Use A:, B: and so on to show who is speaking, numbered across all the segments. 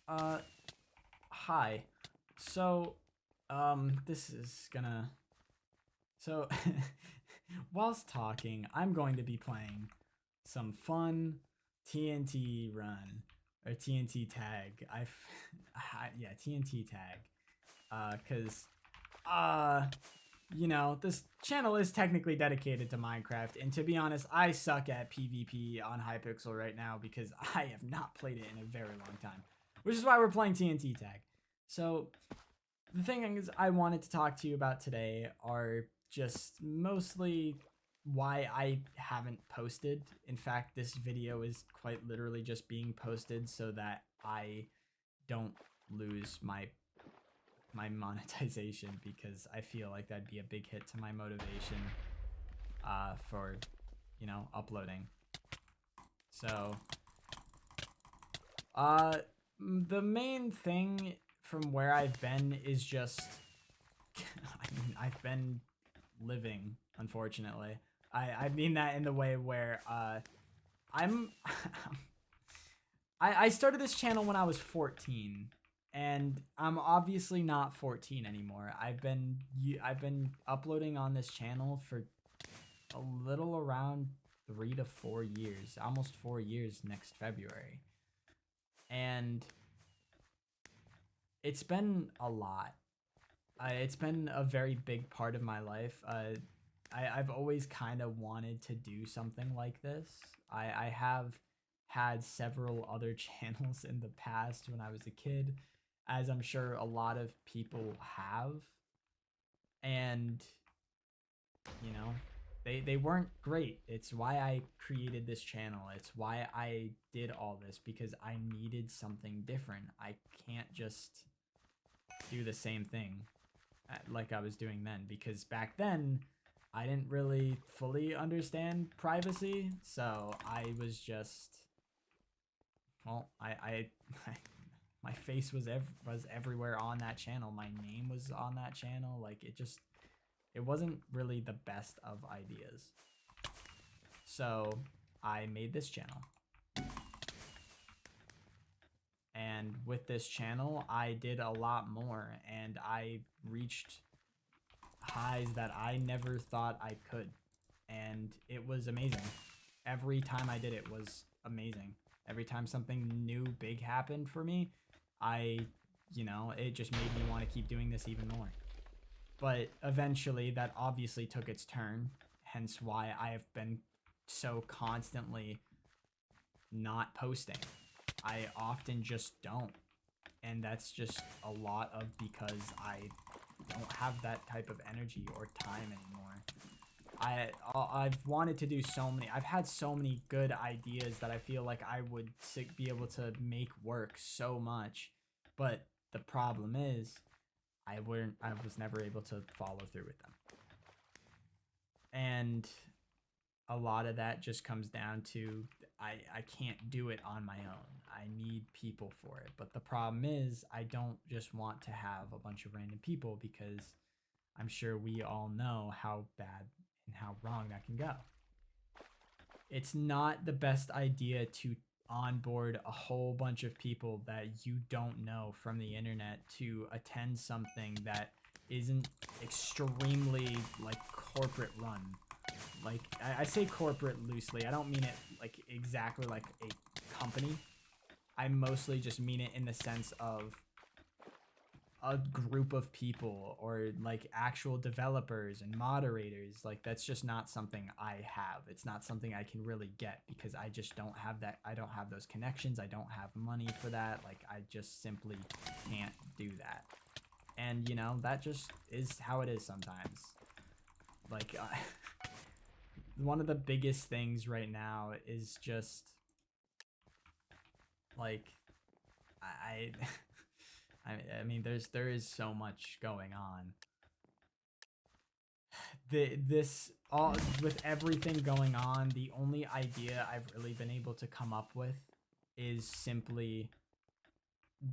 A: Uh, Hi. So, this is gonna. So, whilst talking, I'm going to be playing some fun TNT run or TNT tag. Yeah, TNT tag. Cause, uh, this channel is technically dedicated to Minecraft, and to be honest, I suck at PvP on Hypixel right now because I have not played it in a very long time, which is why we're playing TNT tag. So, the thing is, I wanted to talk to you about today are just mostly why I haven't posted. In fact, this video is quite literally just being posted so that I don't lose my monetization, because I feel like that'd be a big hit to my motivation for uploading. So the main thing from where I've been is just I've been living, unfortunately. I mean that in the way where I'm I started this channel when I was 14, and I'm obviously not 14 anymore. I've been uploading on this channel for a little around 3 to 4 years, almost 4 years next February. And it's been a lot. It's been a very big part of my life. I've always kind of wanted to do something like this. I have had several other channels in the past when I was a kid, as I'm sure a lot of people have. And, you know, they weren't great. It's why I created this channel. It's why I did all this, because I needed something different. I can't just do the same thing like I was doing then, because back then I didn't really fully understand privacy, so I was just, well, my face was everywhere on that channel. My name was on that channel. Like, it wasn't really the best of ideas. So I made this channel. And with this channel, I did a lot more, and I reached highs that I never thought I could. And it was amazing. Every time I did it was amazing. Every time something new big happened for me, it just made me want to keep doing this even more. But eventually that obviously took its turn, hence why I have been so constantly not posting. I often just don't. And that's just a lot of because I don't have that type of energy or time anymore. I've wanted to do so many. I've had so many good ideas that I feel like I would be able to make work so much, but the problem is I was never able to follow through with them. And a lot of that just comes down to I can't do it on my own. I need people for it. But the problem is I don't just want to have a bunch of random people, because I'm sure we all know how bad and how wrong that can go. It's not the best idea to onboard a whole bunch of people that you don't know from the internet to attend something that isn't extremely like corporate run. Like, I say corporate loosely. I don't mean it like exactly like a company. I mostly just mean it in the sense of a group of people, or like actual developers and moderators. Like, that's just not something I have. It's not something I can really get, because I just don't have that. I don't have those connections. I don't have money for that. Like, I just simply can't do that. And that just is how it is sometimes. Like, one of the biggest things right now is just like I I mean, there is so much going on. This all with everything going on, the only idea I've really been able to come up with is simply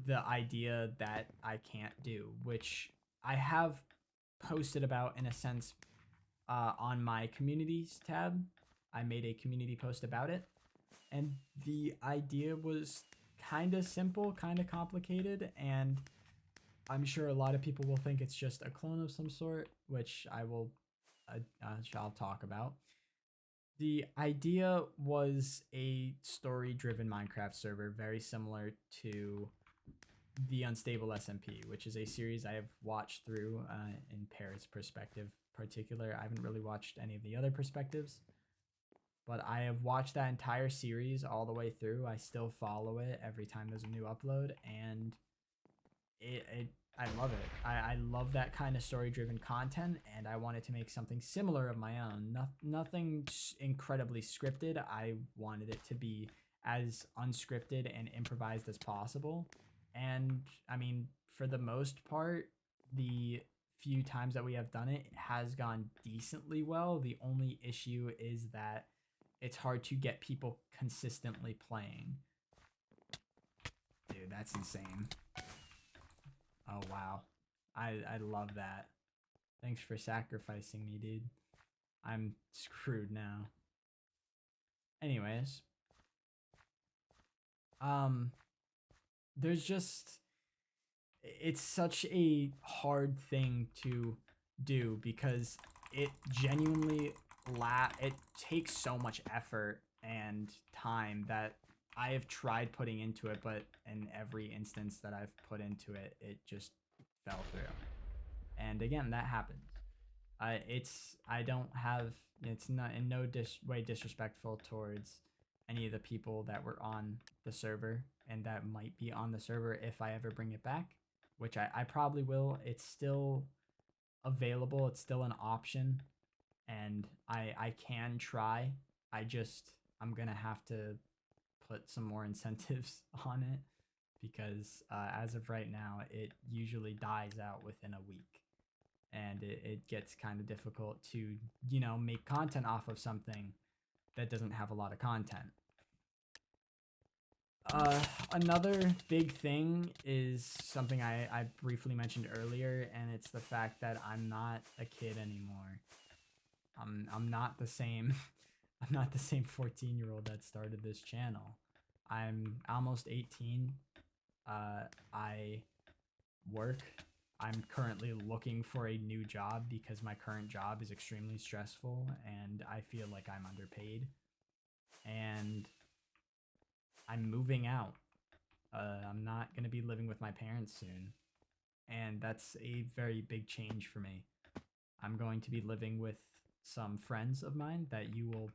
A: the idea that I can't do, which I have posted about in a sense on my communities tab. I made a community post about it, and the idea was kind of simple, kind of complicated, and I'm sure a lot of people will think it's just a clone of some sort, which shall talk about. The idea was a story-driven Minecraft server, very similar to the Unstable SMP, which is a series I have watched through in Parrot's perspective. Particular, I haven't really watched any of the other perspectives, but I have watched that entire series all the way through. I still follow it every time there's a new upload, and it I love it. I love that kind of story-driven content, and I wanted to make something similar of my own. Nothing incredibly scripted. I wanted it to be as unscripted and improvised as possible. And I mean, for the most part, the few times that we have done it has gone decently well. The only issue is that it's hard to get people consistently playing. Dude, that's insane. Oh, wow. I love that. Thanks for sacrificing me, dude. I'm screwed now. Anyways. There's just... It's such a hard thing to do because it genuinely... It takes so much effort and time that I have tried putting into it, but in every instance that I've put into it, it just fell through. And again, that happens. I don't have, it's not in no way disrespectful towards any of the people that were on the server and that might be on the server if I ever bring it back, which I probably will. It's still available. It's still an option, and I can try. I'm gonna have to put some more incentives on it because as of right now, it usually dies out within a week, and it gets kind of difficult to, you know, make content off of something that doesn't have a lot of content. Another big thing is something I briefly mentioned earlier, and it's the fact that I'm not a kid anymore. I'm not the same. I'm not the same 14-year-old that started this channel. I'm almost 18. I work. I'm currently looking for a new job because my current job is extremely stressful and I feel like I'm underpaid. And I'm moving out. I'm not going to be living with my parents soon. And that's a very big change for me. I'm going to be living with some friends of mine that you will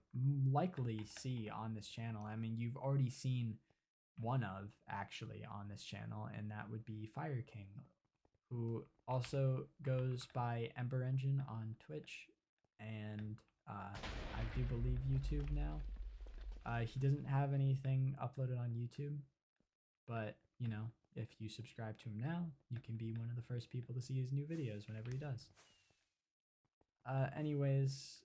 A: likely see on this channel. I mean, you've already seen one of actually on this channel, and that would be Fire King, who also goes by Ember Engine on Twitch, and I do believe YouTube now. He doesn't have anything uploaded on YouTube, but you know, if you subscribe to him now, you can be one of the first people to see his new videos whenever he does. Anyways,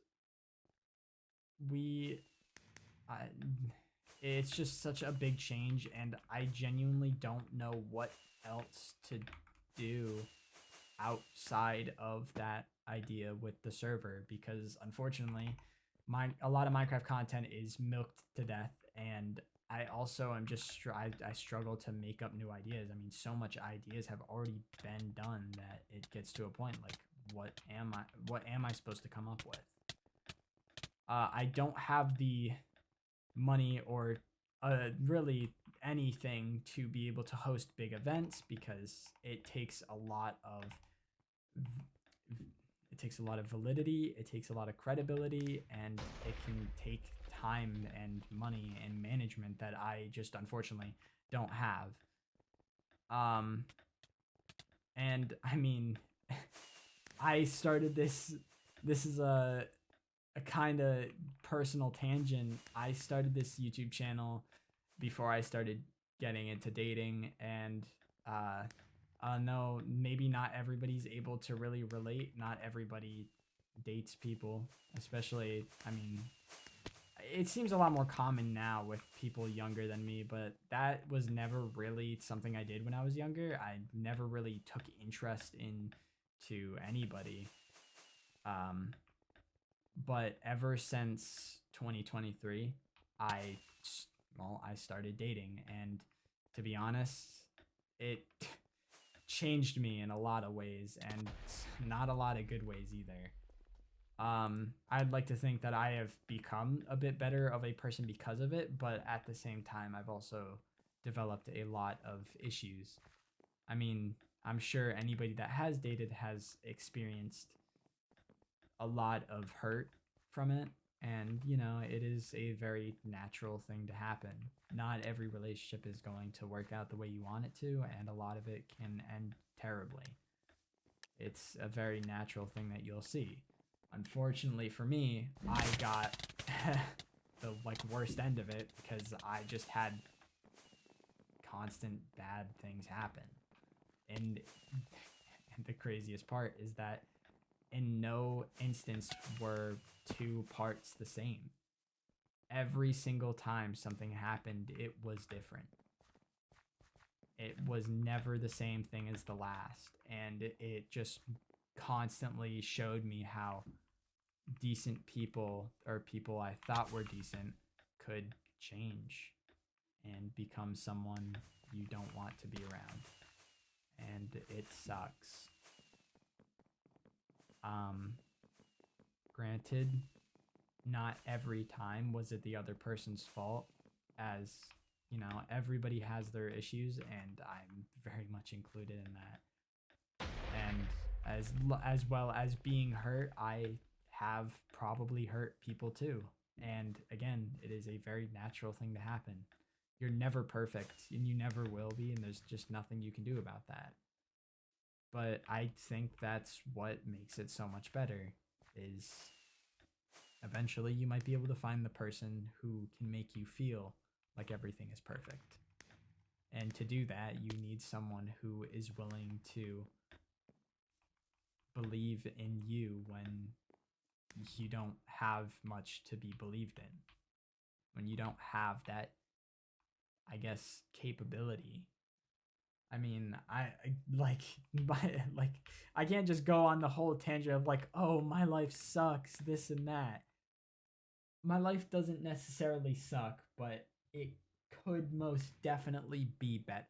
A: it's just such a big change, and I genuinely don't know what else to do outside of that idea with the server, because unfortunately a lot of Minecraft content is milked to death, and I also am just I struggle to make up new ideas. I mean, so much ideas have already been done that it gets to a point like, what am I supposed to come up with? I don't have the money or really anything to be able to host big events because it takes a lot of validity, it takes a lot of credibility, and it can take time and money and management that I just unfortunately don't have. And I mean, I started this is a kind of personal tangent. I started this YouTube channel before I started getting into dating, and no, maybe not everybody's able to really relate. Not everybody dates people, especially, I mean, it seems a lot more common now with people younger than me, but that was never really something I did when I was younger. I never really took interest into anybody. But ever since 2023, I started dating, and to be honest, it changed me in a lot of ways, and not a lot of good ways either. I'd like to think that I have become a bit better of a person because of it, but at the same time, I've also developed a lot of issues. I mean, I'm sure anybody that has dated has experienced a lot of hurt from it. And, it is a very natural thing to happen. Not every relationship is going to work out the way you want it to, and a lot of it can end terribly. It's a very natural thing that you'll see. Unfortunately for me, I got the worst end of it because I just had constant bad things happen. And the craziest part is that in no instance were two parts the same. Every single time something happened, it was different. It was never the same thing as the last. And it just constantly showed me how decent people, or people I thought were decent, could change and become someone you don't want to be around. And it sucks. Granted, not every time was it the other person's fault, as everybody has their issues, and I'm very much included in that. And as well as being hurt, I have probably hurt people too. And again, it is a very natural thing to happen. You're never perfect, and you never will be, and there's just nothing you can do about that. But I think that's what makes it so much better, is eventually you might be able to find the person who can make you feel like everything is perfect. And to do that, you need someone who is willing to believe in you when you don't have much to be believed in. When you don't have that, I guess, capability. I mean, I can't just go on the whole tangent of oh, my life sucks, this and that. My life doesn't necessarily suck, but it could most definitely be better.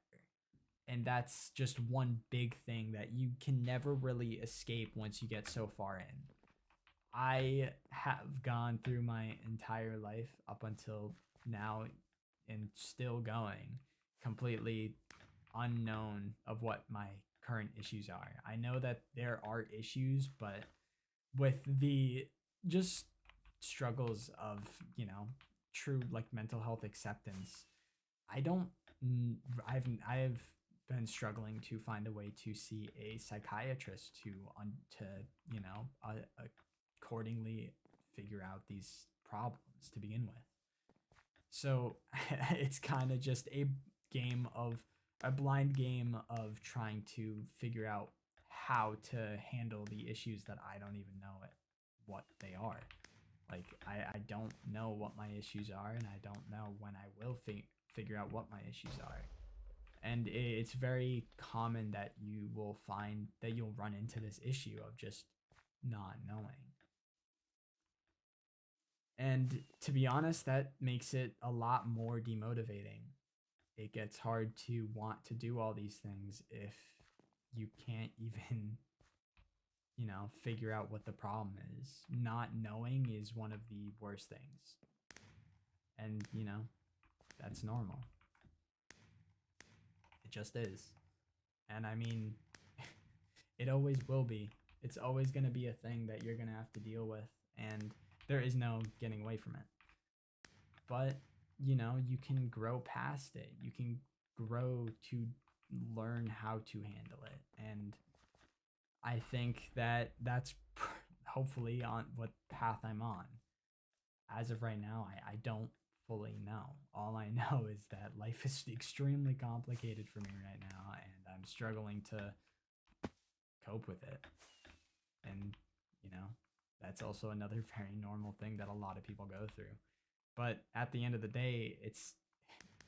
A: And that's just one big thing that you can never really escape once you get so far in. I have gone through my entire life up until now, and still going, completely unknown of what my current issues are. I know that there are issues, but with the just struggles of, true mental health acceptance, I've been struggling to find a way to see a psychiatrist to accordingly figure out these problems to begin with. So it's kind of just a blind game of trying to figure out how to handle the issues that I don't even know what they are. I don't know what my issues are, and I don't know when I will figure out what my issues are. And it's very common that you will find that you'll run into this issue of just not knowing. And to be honest, that makes it a lot more demotivating. It gets hard to want to do all these things if you can't even, figure out what the problem is. Not knowing is one of the worst things. And, that's normal. It just is. And I mean, it always will be. It's always going to be a thing that you're going to have to deal with. And there is no getting away from it. But, you can grow past it. You can grow to learn how to handle it. And I think that that's hopefully on what path I'm on. As of right now, I don't fully know. All I know is that life is extremely complicated for me right now, and I'm struggling to cope with it. And, that's also another very normal thing that a lot of people go through. But at the end of the day, it's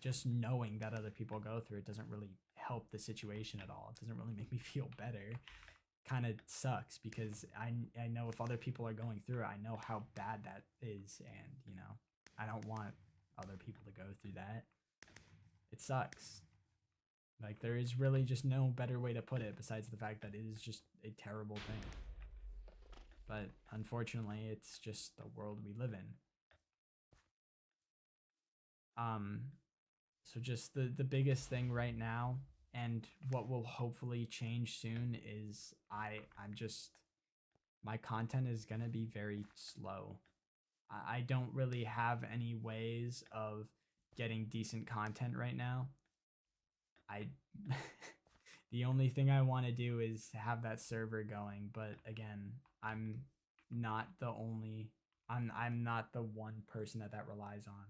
A: just knowing that other people go through it doesn't really help the situation at all. It doesn't really make me feel better. Kind of sucks because I know if other people are going through it, I know how bad that is, and I don't want other people to go through that. It sucks. Like, there is really just no better way to put it besides the fact that it is just a terrible thing. But unfortunately, it's just the world we live in. Um, so just the biggest thing right now, and what will hopefully change soon, is I'm just, my content is gonna be very slow. I don't really have any ways of getting decent content right now. I the only thing I want to do is have that server going, but again, I'm not the only I'm not the one person that relies on.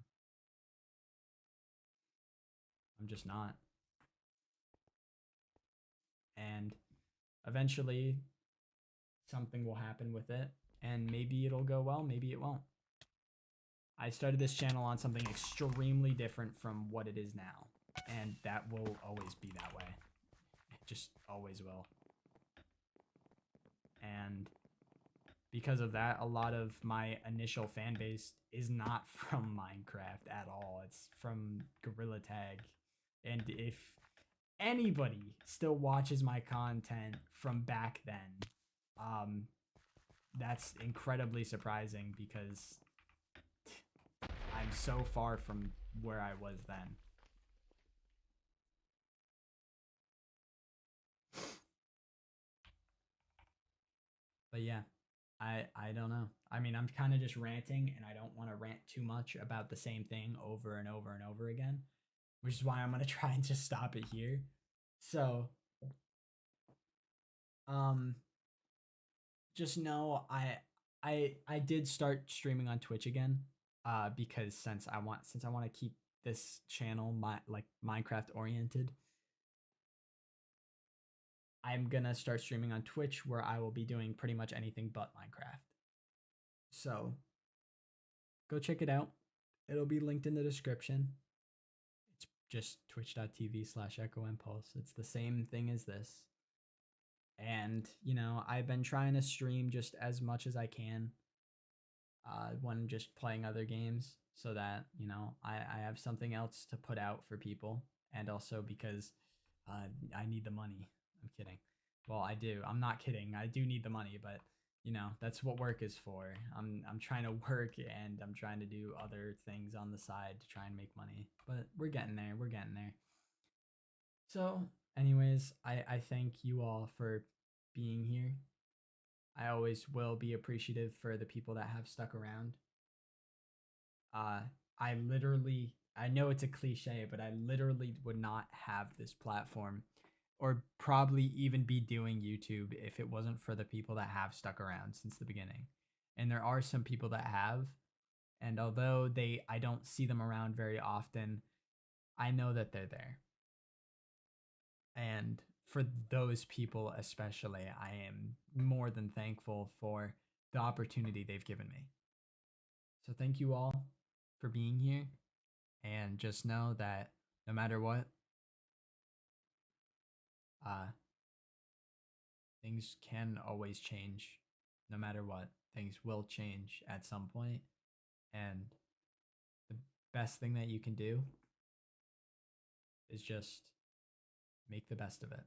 A: I'm just not. And eventually something will happen with it, and maybe it'll go well, maybe it won't. I started this channel on something extremely different from what it is now, and that will always be that way. It just always will. And because of that, a lot of my initial fan base is not from Minecraft at all. It's from Gorilla Tag. And if anybody still watches my content from back then, that's incredibly surprising because I'm so far from where I was then. But yeah, I don't know. I mean, I'm kind of just ranting, and I don't want to rant too much about the same thing over and over and over again, which is why I'm gonna try and just stop it here. So, um, just know I did start streaming on Twitch again, because since I want to keep this channel like Minecraft oriented, I'm gonna start streaming on Twitch where I will be doing pretty much anything but Minecraft. So go check it out. It'll be linked in the description. It's just twitch.tv/echo impulse. It's the same thing as this. And, I've been trying to stream just as much as I can when just playing other games so that, I have something else to put out for people. And also because I need the money. I'm kidding. Well, I do. I'm not kidding. I do need the money, but that's what work is for. I'm trying to work, and I'm trying to do other things on the side to try and make money. But we're getting there. We're getting there. So, anyways, I thank you all for being here. I always will be appreciative for the people that have stuck around. Uh, I know it's a cliche, but I literally would not have this platform or probably even be doing YouTube if it wasn't for the people that have stuck around since the beginning. And there are some people that have, and although I don't see them around very often, I know that they're there. And for those people especially, I am more than thankful for the opportunity they've given me. So thank you all for being here, and just know that no matter what, things can always change. No matter what, things will change at some point, and the best thing that you can do is just make the best of it.